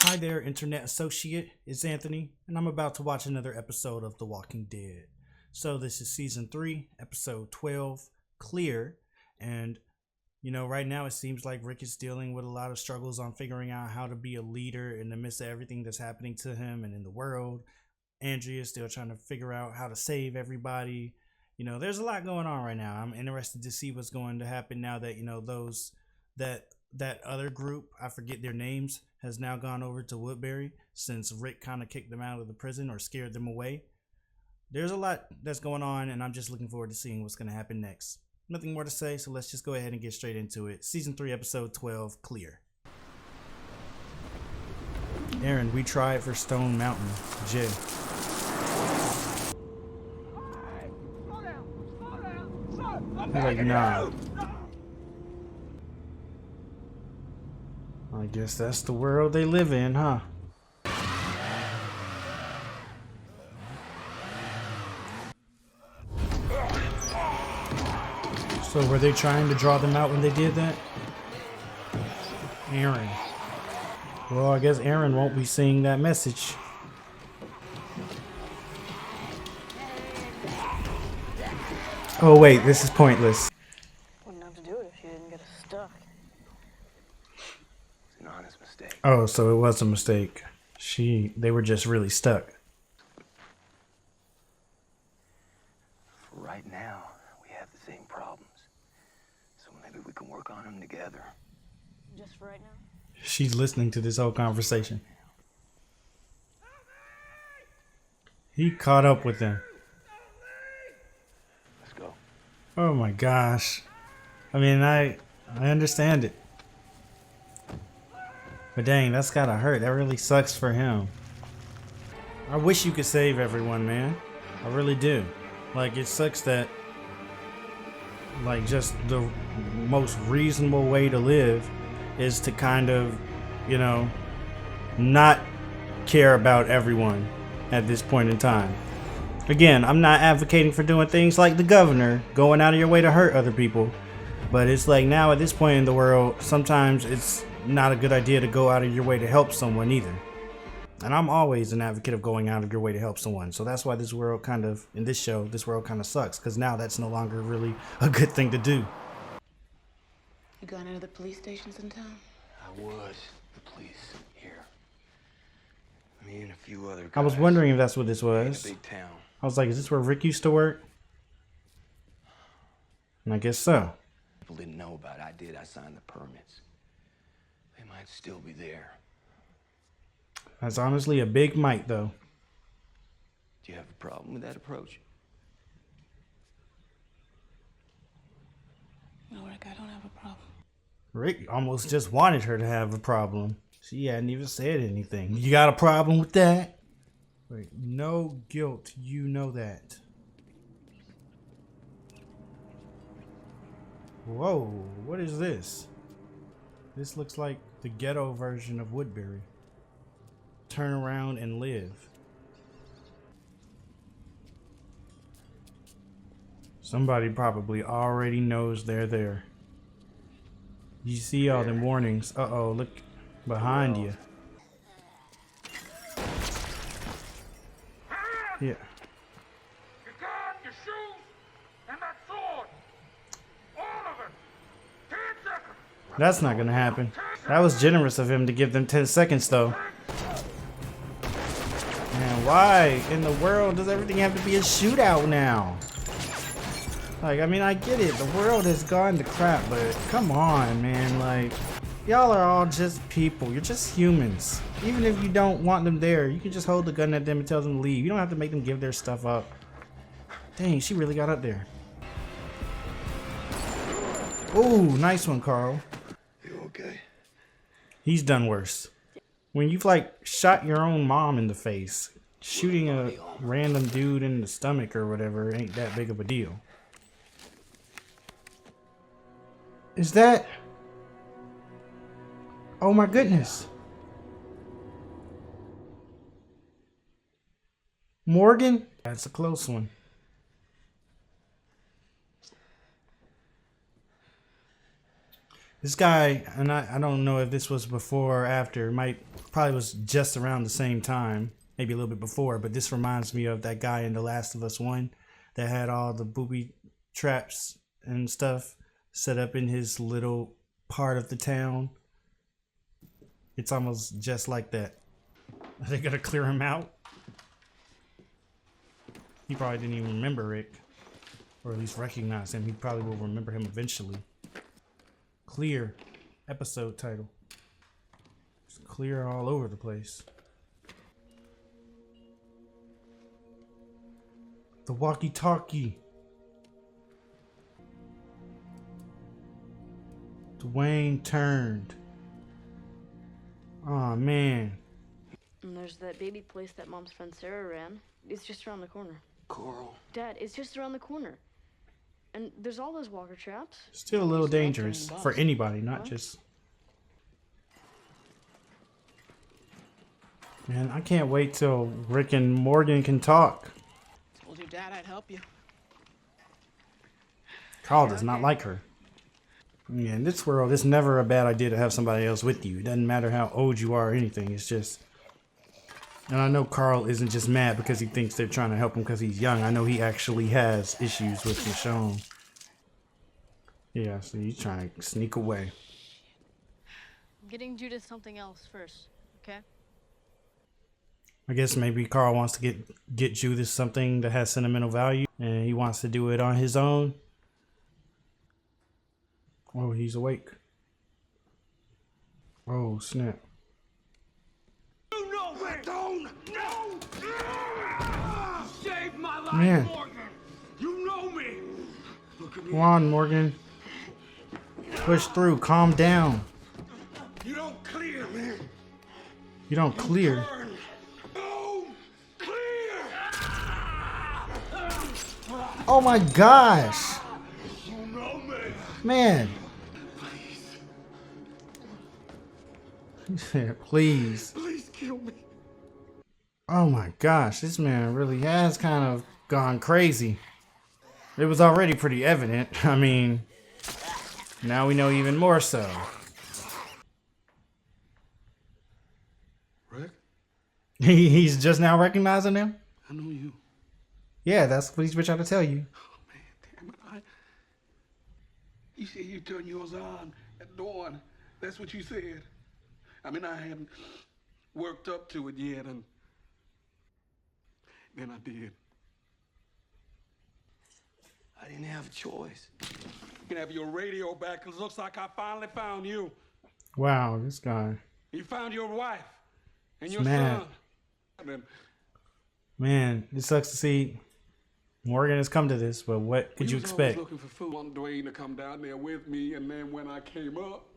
Hi there, Internet Associate. It's Anthony, and I'm about to watch another episode of The Walking Dead. So, this is Season 3, Episode 12, Clear. And, right now it seems like Rick is dealing with a lot of struggles on figuring out how to be a leader in the midst of everything that's happening to him and in the world. Andrea is still trying to figure out how to save everybody. There's a lot going on right now. I'm interested to see what's going to happen now that, that other group, I forget their names, has now gone over to Woodbury since Rick kind of kicked them out of the prison or scared them away. There's a lot that's going on, and I'm just looking forward to seeing what's going to happen next. Nothing more to say, so let's just go ahead and get straight into it. Season 3, Episode 12, Clear. Aaron, we tried for Stone Mountain. Jay. Like, nah. I guess that's the world they live in, huh? So were they trying to draw them out when they did that? Aaron. Well, I guess Aaron won't be seeing that message. Oh wait, this is pointless. Wouldn't have to do it if you didn't get us stuck. It's an honest mistake. Oh, so it was a mistake. They were just really stuck. For right now, we have the same problems. So maybe we can work on them together. Just for right now? She's listening to this whole conversation. He caught up with them. Let's go. Oh my gosh. I mean, I understand it. But dang, that's gotta hurt. That really sucks for him. I wish you could save everyone, man. I really do. Like, it sucks that, like, just the most reasonable way to live is to kind of, not care about everyone at this point in time. Again, I'm not advocating for doing things like the governor, going out of your way to hurt other people. But it's like now at this point in the world, sometimes it's not a good idea to go out of your way to help someone either. And I'm always an advocate of going out of your way to help someone. So that's why this world kind of, in this show, this world kind of sucks. Because now that's no longer really a good thing to do. You got any of the police stations in town? I was the police here. Me and a few other guys. I was wondering if that's what this in a was. big town. I was like, is this where Rick used to work? And I guess so. People didn't know about it. I signed the permits. They might still be there. That's honestly a big might, though. Do you have a problem with that approach? No, Rick, I don't have a problem. Rick almost just wanted her to have a problem. She hadn't even said anything. You got a problem with that? Wait, no guilt. You know that. Whoa, what is this? This looks like the ghetto version of Woodbury. Turn around and live. Somebody probably already knows they're there. You see all them warnings. Uh-oh, look behind you. Yeah. Your gun, your shoes, and that sword. All of it. 10 seconds. That's not gonna happen. That was generous of him to give them 10 seconds, though. Man, why in the world does everything have to be a shootout now? Like, I mean, I get it. The world has gone to crap, but come on, man. Like, y'all are all just people. You're just humans. Even if you don't want them there, you can just hold the gun at them and tell them to leave. You don't have to make them give their stuff up. Dang, she really got up there. Ooh, nice one, Carl. You okay? He's done worse. When you've, like, shot your own mom in the face, shooting a random dude in the stomach or whatever ain't that big of a deal. Is that... Oh my goodness. Morgan? That's a close one. This guy, and I don't know if this was before or after, probably was just around the same time, maybe a little bit before, but this reminds me of that guy in The Last of Us 1 that had all the booby traps and stuff set up in his little part of the town. It's almost just like that. Are they gonna clear him out? He probably didn't even remember Rick, or at least recognize him. He probably will remember him eventually. Clear episode title. It's clear all over the place. The walkie-talkie. Dwayne turned. Oh man. And there's that baby place that Mom's friend Sarah ran. It's just around the corner. Coral. Dad, it's just around the corner. And there's all those walker traps. Still a little dangerous for anybody, not just... Man, I can't wait till Rick and Morgan can talk. Told your dad I'd help you. Carl does not like her. Yeah, in this world, it's never a bad idea to have somebody else with you. It doesn't matter how old you are or anything. It's just... And I know Carl isn't just mad because he thinks they're trying to help him because he's young. I know he actually has issues with Michonne. Yeah, so he's trying to sneak away. I'm getting Judith something else first, okay? I guess maybe Carl wants to get Judith something that has sentimental value, and he wants to do it on his own. Oh, he's awake. Oh, snap. You know where? Don't! No! Save my life, Man. Morgan! You know me! Look at me. Come on, Morgan. Push through. Calm down. You don't clear, man. You don't clear. Burn. Boom! Clear! Oh my gosh. You know me. Man. Please. Please kill me. Oh my gosh. This man really has kind of gone crazy. It was already pretty evident. I mean, now we know even more so. Rick, He's just now recognizing him? I know you. Yeah, that's what he's been trying to tell you. Oh, man, damn it. You said you turned yours on at dawn. That's what you said. I mean, I hadn't worked up to it yet, and then I did. I didn't have a choice. You can have your radio back, 'cause it looks like I finally found you. Wow, this guy. You found your wife and He's your mad. son. And then Man, it sucks to see Morgan has come to this, but what could we you was always expect? looking for food. I wanted Dwayne to come down there with me, and then when I came up,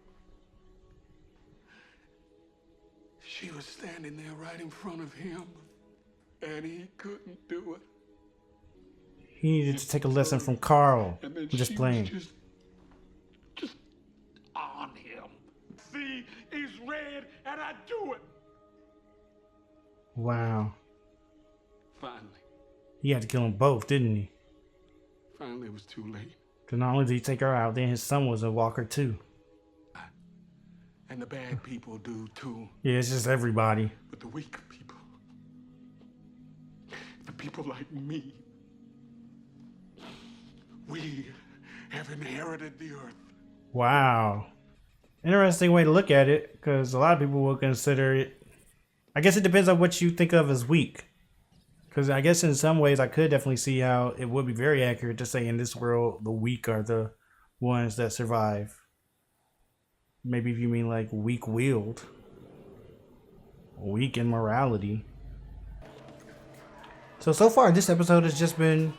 she was standing there right in front of him, and he couldn't do it. He needed to take a lesson from Carl. And then I'm just she playing. was just on him. See, he's red, and I do it. Wow. Finally, He had to kill them both, didn't he? finally, it was too late. Because not only did he take her out, then his son was a walker too. And the bad people do too. Yeah, it's just everybody. But the weak people, the people like me, we have inherited the earth. Wow. Interesting way to look at it, because a lot of people will consider it. I guess it depends on what you think of as weak. Because I guess in some ways I could definitely see how it would be very accurate to say in this world the weak are the ones that survive. Maybe if you mean like weak-willed. Weak in morality. So far this episode has just been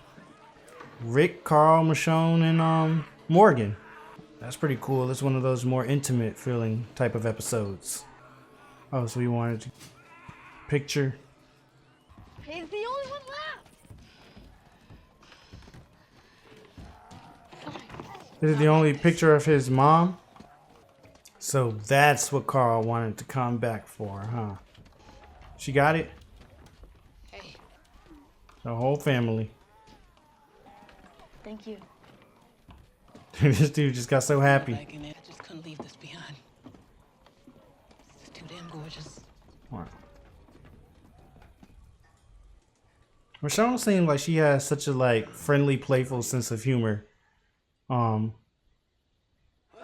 Rick, Carl, Michonne, and Morgan. That's pretty cool. It's one of those more intimate feeling type of episodes. Oh, so we wanted to picture. He's the only one left! This is the only picture of his mom. So that's what Carl wanted to come back for, huh? She got it? Hey. The whole family. Thank you. This dude just got so happy. Back in there, just couldn't leave this behind. It's too damn gorgeous. Wow. Michonne seems like she has such a like friendly, playful sense of humor.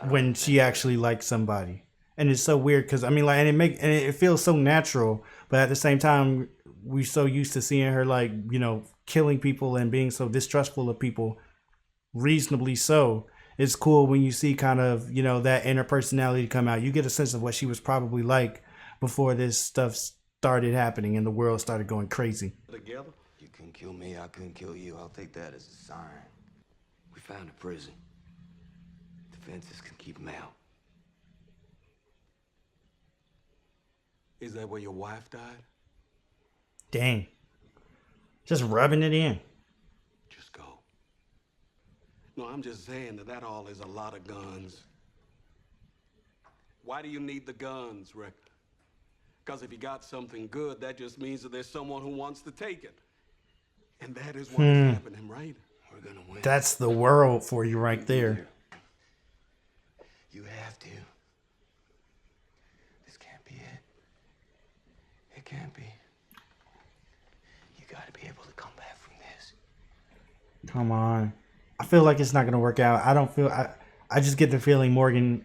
When she actually likes somebody, and it's so weird because I mean, like, and it feels so natural, but at the same time, we're so used to seeing her like, you know, killing people and being so distrustful of people, reasonably so. It's cool when you see kind of, you know, that inner personality come out. You get a sense of what she was probably like before this stuff started happening and the world started going crazy. Together? You couldn't kill me, I couldn't kill you. I'll take that as a sign. We found a prison. Defenses can keep him out. Is that where your wife died? Dang. Just rubbing it in. Just go. No, I'm just saying that all is a lot of guns. Why do you need the guns, Rick? Because if you got something good, that just means that there's someone who wants to take it. And that is what is happening, right? We're gonna win. That's the world for you right there. You have to. This can't be it. It can't be. You gotta be able to come back from this. Come on. I feel like it's not going to work out. I just get the feeling Morgan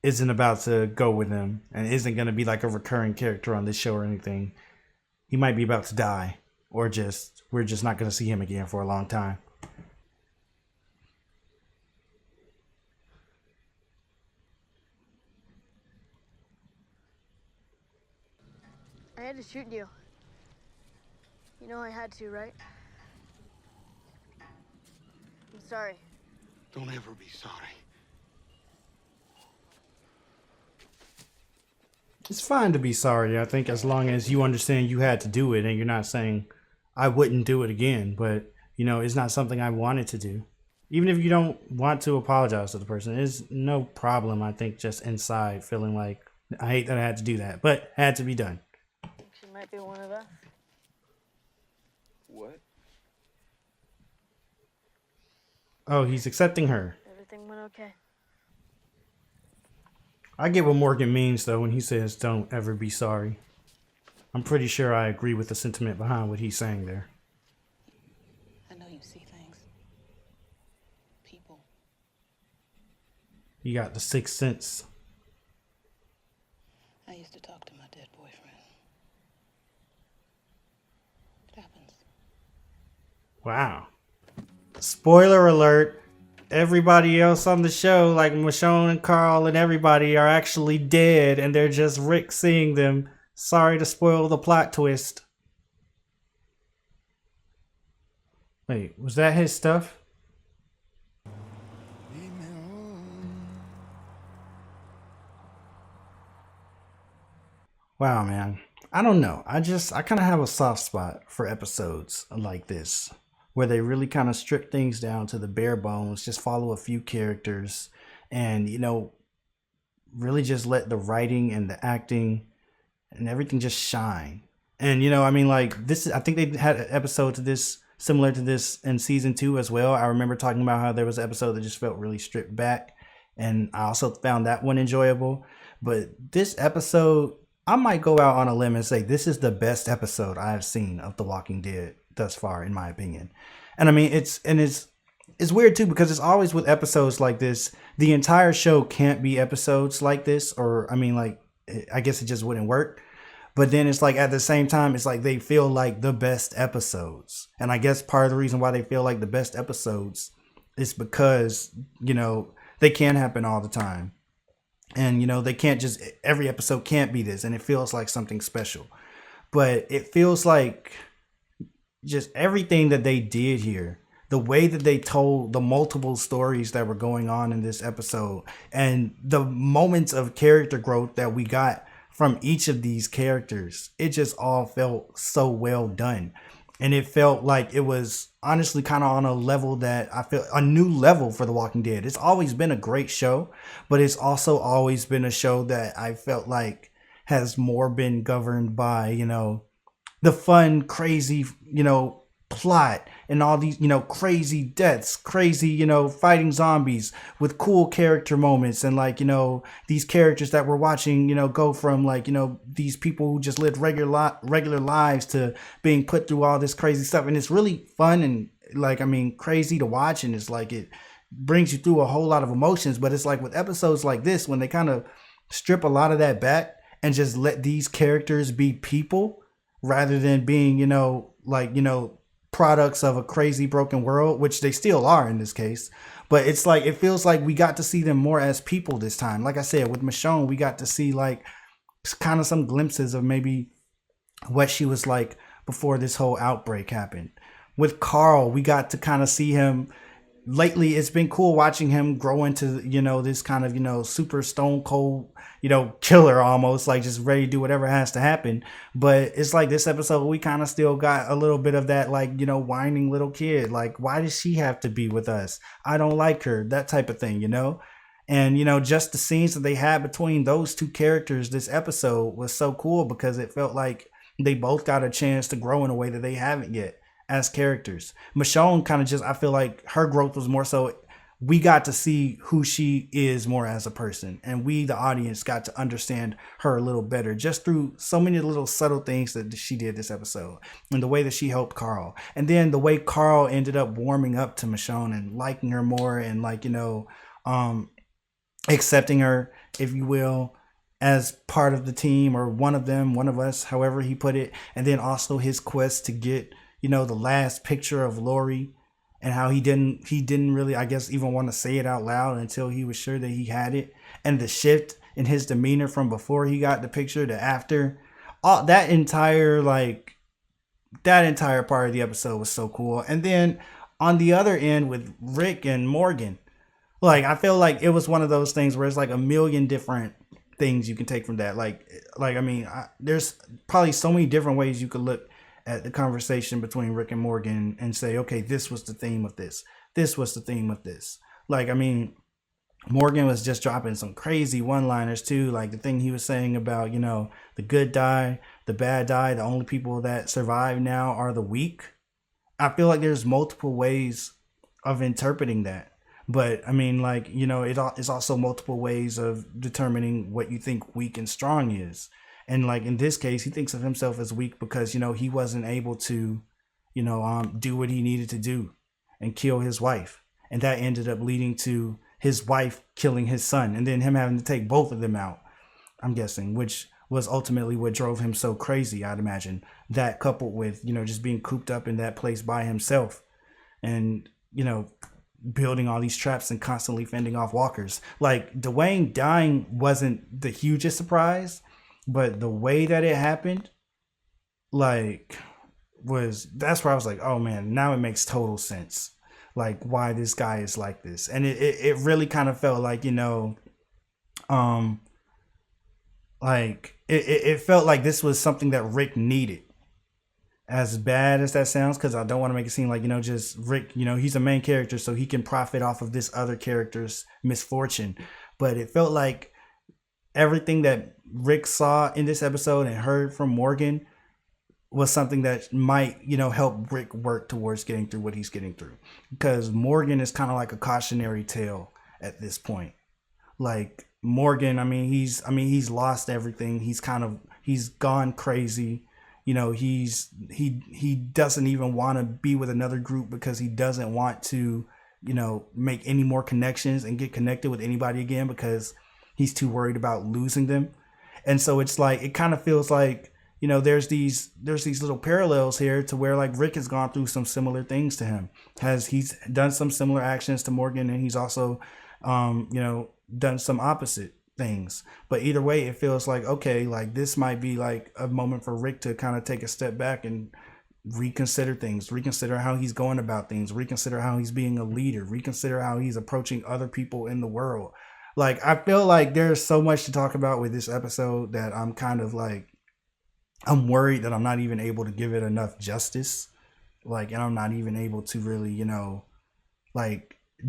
isn't about to go with him and isn't going to be like a recurring character on this show or anything. He might be about to die, or we're just not going to see him again for a long time. I had to shoot you. You know I had to, right? I'm sorry. Don't ever be sorry. It's fine to be sorry, I think, as long as you understand you had to do it and you're not saying, I wouldn't do it again. But, you know, it's not something I wanted to do. Even if you don't want to apologize to the person, it's no problem, I think, just inside feeling like, I hate that I had to do that, but had to be done. She might be one of us. What? Oh, he's accepting her. Everything went okay. I get what Morgan means, though, when he says don't ever be sorry. I'm pretty sure I agree with the sentiment behind what he's saying there. I know you see things. People. You got the sixth sense. I used to talk to my dead boyfriend. It happens. Wow. Spoiler alert. Everybody else on the show, like Michonne and Carl and everybody, are actually dead, and they're just Rick seeing them. Sorry to spoil the plot twist. Wait, was that his stuff? Wow, man. I don't know. I kind of have a soft spot for episodes like this, where they really kind of strip things down to the bare bones, just follow a few characters, and, you know, really just let the writing and the acting and everything just shine. And, you know, I mean, like, this, I think they had an episode to this, similar to this in season 2 as well. I remember talking about how there was an episode that just felt really stripped back, and I also found that one enjoyable. But this episode, I might go out on a limb and say this is the best episode I have seen of The Walking Dead thus far, in my opinion. And I mean, it's weird too, because it's always with episodes like this, the entire show can't be episodes like this, or I mean, like, I guess it just wouldn't work. But then it's like, at the same time, it's like they feel like the best episodes. And I guess part of the reason why they feel like the best episodes is because, you know, they can't happen all the time. And, you know, they can't just, every episode can't be this, and it feels like something special. But it feels like just everything that they did here, the way that they told the multiple stories that were going on in this episode, and the moments of character growth that we got from each of these characters, it just all felt so well done. And it felt like it was honestly kind of on a level that I feel a new level for The Walking Dead. It's always been a great show, but it's also always been a show that I felt like has more been governed by, you know, the fun, crazy, you know, plot and all these, crazy deaths, crazy, fighting zombies with cool character moments, and like, these characters that we're watching, go from like, these people who just lived regular lives to being put through all this crazy stuff. And it's really fun and like, crazy to watch. And it's like, it brings you through a whole lot of emotions. But it's like with episodes like this, when they kind of strip a lot of that back and just let these characters be people rather than being, products of a crazy broken world, which they still are in this case. But it's like, it feels like we got to see them more as people this time. Like I said, with Michonne, we got to see like kind of some glimpses of maybe what she was like before this whole outbreak happened. With Carl, we got to kind of see him. Lately, it's been cool watching him grow into, this kind of, super stone cold, killer almost, like just ready to do whatever has to happen. But it's like this episode, we kind of still got a little bit of that, like, whining little kid. Like, why does she have to be with us? I don't like her, that type of thing, And, just the scenes that they had between those two characters this episode was so cool because it felt like they both got a chance to grow in a way that they haven't yet as characters. Michonne kind of just, I feel like her growth was more so we got to see who she is more as a person. And we, the audience, got to understand her a little better just through so many little subtle things that she did this episode. And the way that she helped Carl. And then the way Carl ended up warming up to Michonne and liking her more and like, accepting her, if you will, as part of the team or one of them, one of us, however he put it. And then also his quest to get, the last picture of Lori and how he didn't really, I guess, even want to say it out loud until he was sure that he had it. And the shift in his demeanor from before he got the picture to after, all that entire part of the episode was so cool. And then on the other end with Rick and Morgan, like, I feel like it was one of those things where it's like a million different things you can take from that. There's probably so many different ways you could look at the conversation between Rick and Morgan and say, okay, this was the theme of this. This was the theme of this. Morgan was just dropping some crazy one-liners too. Like the thing he was saying about, the good die, the bad die, the only people that survive now are the weak. I feel like there's multiple ways of interpreting that. But it's also multiple ways of determining what you think weak and strong is. And like in this case, he thinks of himself as weak because, he wasn't able to, do what he needed to do and kill his wife. And that ended up leading to his wife killing his son and then him having to take both of them out, I'm guessing, which was ultimately what drove him so crazy, I'd imagine. That coupled with, just being cooped up in that place by himself and, building all these traps and constantly fending off walkers. Like Dwayne dying wasn't the hugest surprise. But the way that it happened, that's where I was like, oh man, now it makes total sense. Like why this guy is like this. And it really kind of felt like, it felt like this was something that Rick needed. As bad as that sounds, because I don't want to make it seem like, just Rick, he's a main character, so he can profit off of this other character's misfortune. But it felt like everything that Rick saw in this episode and heard from Morgan was something that might, help Rick work towards getting through what he's getting through. Because Morgan is kind of like a cautionary tale at this point. Like Morgan, he's lost everything. He's gone crazy. He doesn't even want to be with another group because he doesn't want to, make any more connections and get connected with anybody again because he's too worried about losing them. And so it's like, it kind of feels like, there's these little parallels here to where like Rick has gone through some similar things to him. He's done some similar actions to Morgan, and he's also, done some opposite things. But either way, it feels like, okay, like this might be like a moment for Rick to kind of take a step back and reconsider things, reconsider how he's going about things, reconsider how he's being a leader, reconsider how he's approaching other people in the world. Like, I feel like there's so much to talk about with this episode that I'm kind of like, I'm worried that I'm not even able to give it enough justice. Like, and I'm not even able to really,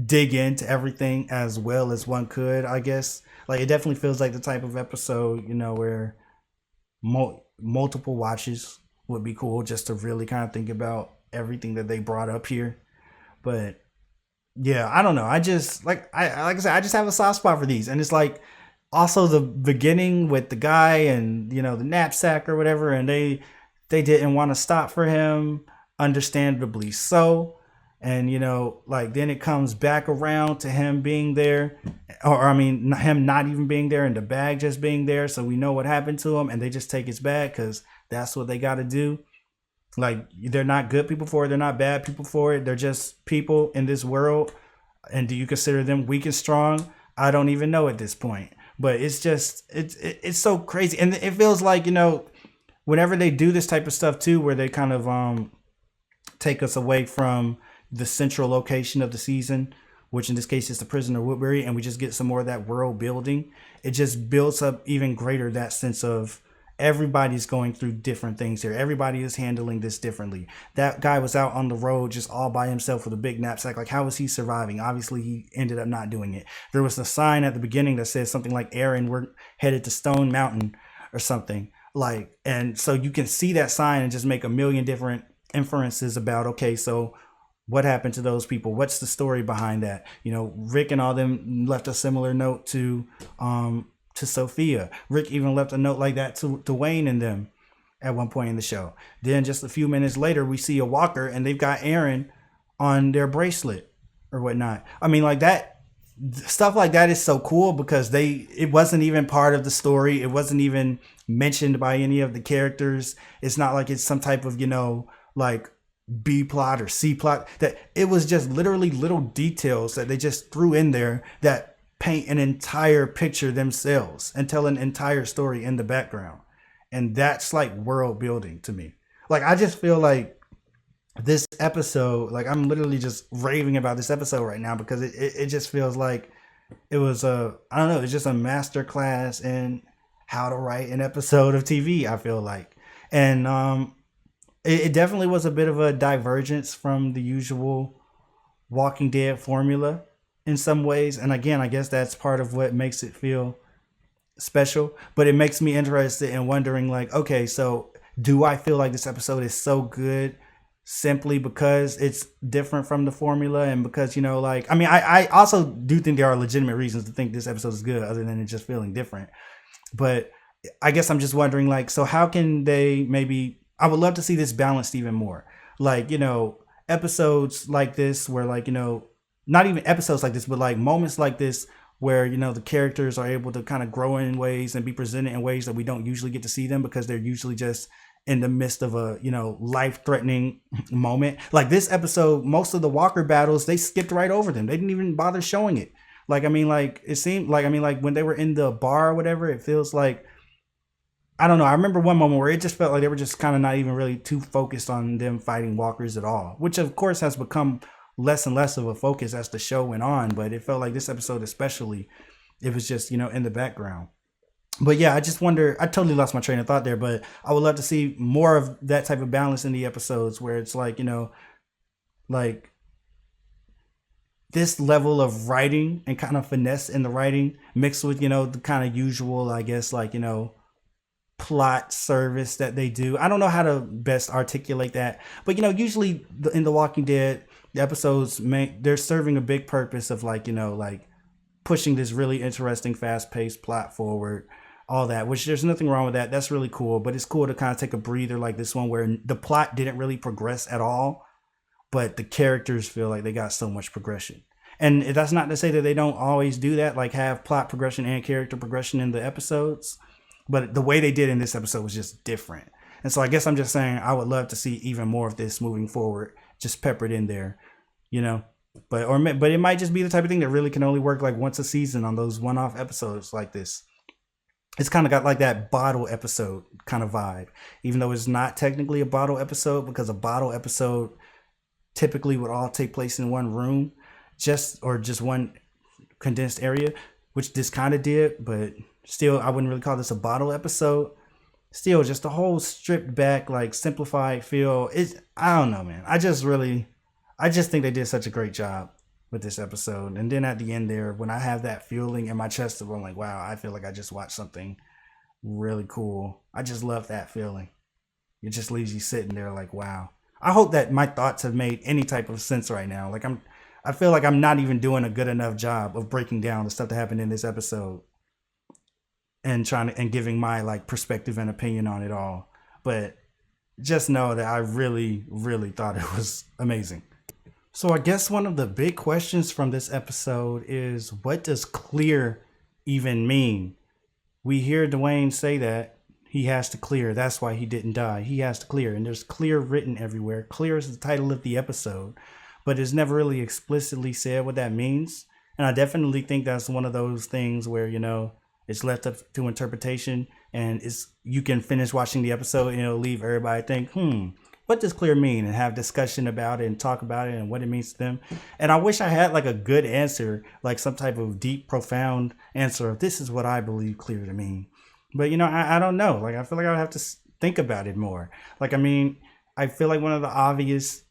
dig into everything as well as one could, I guess. Like, it definitely feels like the type of episode, where multiple watches would be cool just to really kind of think about everything that they brought up here. But yeah, I don't know. I just like I said, I just have a soft spot for these, and it's like also the beginning with the guy and the knapsack or whatever, and they didn't want to stop for him, understandably so. And like then it comes back around to him being there, or I mean him not even being there and the bag just being there, so we know what happened to him, and they just take his bag because that's what they got to do. Like, they're not good people for it, they're not bad people for it, they're just people in this world. And do you consider them weak and strong? I don't even know at this point. But it's just it's so crazy, and it feels like whenever they do this type of stuff too, where they kind of take us away from the central location of the season, which in this case is the prison of Woodbury, and we just get some more of that world building. It just builds up even greater that sense of everybody's going through different things here. Everybody is handling this differently. That guy was out on the road just all by himself with a big knapsack. Like, how was he surviving? Obviously, he ended up not doing it. There was a sign at the beginning that says something like, Aaron, we're headed to Stone Mountain or something. Like, and so you can see that sign and just make a million different inferences about, okay, so what happened to those people? What's the story behind that? Rick and all them left a similar note to Sophia. Rick even left a note like that to Wayne and them at one point in the show. Then just a few minutes later, we see a walker and they've got Aaron on their bracelet or whatnot. I mean, like that stuff like that is so cool because it wasn't even part of the story. It wasn't even mentioned by any of the characters. It's not like it's some type of, like B plot or C plot. That it was just literally little details that they just threw in there that paint an entire picture themselves and tell an entire story in the background. And that's like world building to me. Like, I just feel like this episode, like I'm literally just raving about this episode right now because it just feels like it was it's just a master class in how to write an episode of TV, I feel like. And it definitely was a bit of a divergence from the usual Walking Dead formula in some ways. And again, I guess that's part of what makes it feel special. But it makes me interested in wondering, like, okay, so do I feel like this episode is so good simply because it's different from the formula and because, like, I mean, I also do think there are legitimate reasons to think this episode is good other than it just feeling different. But I guess I'm just wondering, like, so how can they I would love to see this balanced even more. Like, episodes like this where, like, not even episodes like this, but like moments like this where, the characters are able to kind of grow in ways and be presented in ways that we don't usually get to see them because they're usually just in the midst of a, life-threatening moment. Like this episode, most of the Walker battles, they skipped right over them. They didn't even bother showing it. Like, I mean, like, it seemed like, when they were in the bar or whatever, it feels like, I don't know. I remember one moment where it just felt like they were just kind of not even really too focused on them fighting walkers at all, which of course has become less and less of a focus as the show went on. But it felt like this episode especially, it was just, in the background. But yeah, I just wonder, I totally lost my train of thought there, but I would love to see more of that type of balance in the episodes where it's like, like this level of writing and kind of finesse in the writing mixed with, the kind of usual, I guess, like, plot service that they do. I don't know how to best articulate that, but usually in The Walking Dead, the episodes they're serving a big purpose of like, like pushing this really interesting, fast-paced plot forward, all that, which there's nothing wrong with that. That's really cool, but it's cool to kind of take a breather like this one where the plot didn't really progress at all, but the characters feel like they got so much progression. And that's not to say that they don't always do that, like have plot progression and character progression in the episodes. But the way they did in this episode was just different. And so I guess I'm just saying I would love to see even more of this moving forward, just peppered in there, But it might just be the type of thing that really can only work like once a season on those one-off episodes like this. It's kind of got like that bottle episode kind of vibe, even though it's not technically a bottle episode because a bottle episode typically would all take place in one room, just one condensed area, which this kind of did, but still, I wouldn't really call this a bottle episode. Still, just a whole stripped back, like simplified feel. I don't know, man. I just think they did such a great job with this episode. And then at the end there, when I have that feeling in my chest of, I'm like, wow, I feel like I just watched something really cool. I just love that feeling. It just leaves you sitting there like, wow. I hope that my thoughts have made any type of sense right now. Like I feel like I'm not even doing a good enough job of breaking down the stuff that happened in this episode and giving my like perspective and opinion on it all. But just know that I really, really thought it was amazing. So I guess one of the big questions from this episode is, what does clear even mean? We hear Dwayne say that he has to clear. That's why he didn't die. He has to clear. And there's clear written everywhere. Clear is the title of the episode, but it's never really explicitly said what that means. And I definitely think that's one of those things where, you know, it's left up to interpretation, and you can finish watching the episode and it'll leave everybody think, what does clear mean, and have discussion about it and talk about it and what it means to them. And I wish I had like a good answer, like some type of deep, profound answer of this is what I believe clear to mean. But, you know, I don't know. Like, I feel like I would have to think about it more. Like, I mean, I feel like one of the obvious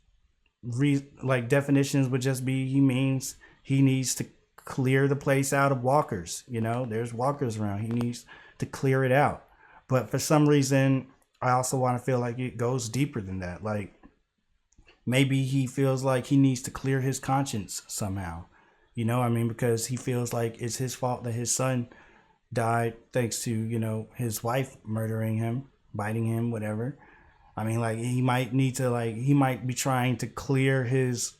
definitions would just be he means he needs to clear the place out of walkers. You know, there's walkers around. He needs to clear it out. But for some reason, I also want to feel like it goes deeper than that. Like, maybe he feels like he needs to clear his conscience somehow. You know, I mean, because he feels like it's his fault that his son died thanks to, you know, his wife murdering him, biting him, whatever. I mean, like, he might need to, like, he might be trying to clear his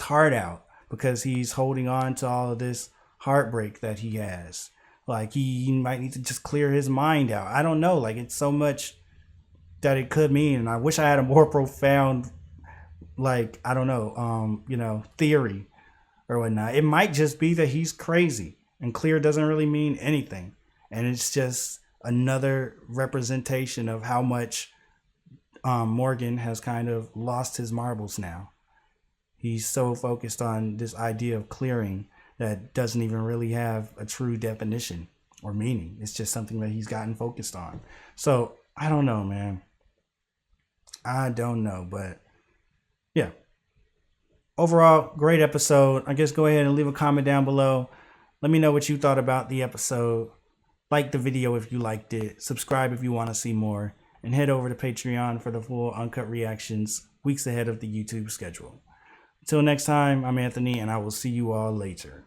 heart out because he's holding on to all of this heartbreak that he has. Like, he might need to just clear his mind out. I don't know. Like, it's so much that it could mean. And I wish I had a more profound, like, I don't know, you know, theory or whatnot. It might just be that he's crazy and clear doesn't really mean anything. And it's just another representation of how much Morgan has kind of lost his marbles now. He's so focused on this idea of clearing that doesn't even really have a true definition or meaning. It's just something that he's gotten focused on. So I don't know, man. I don't know, but yeah. Overall, great episode. I guess go ahead and leave a comment down below. Let me know what you thought about the episode. Like the video if you liked it. Subscribe if you want to see more. And head over to Patreon for the full uncut reactions weeks ahead of the YouTube schedule. Until next time, I'm Anthony, and I will see you all later.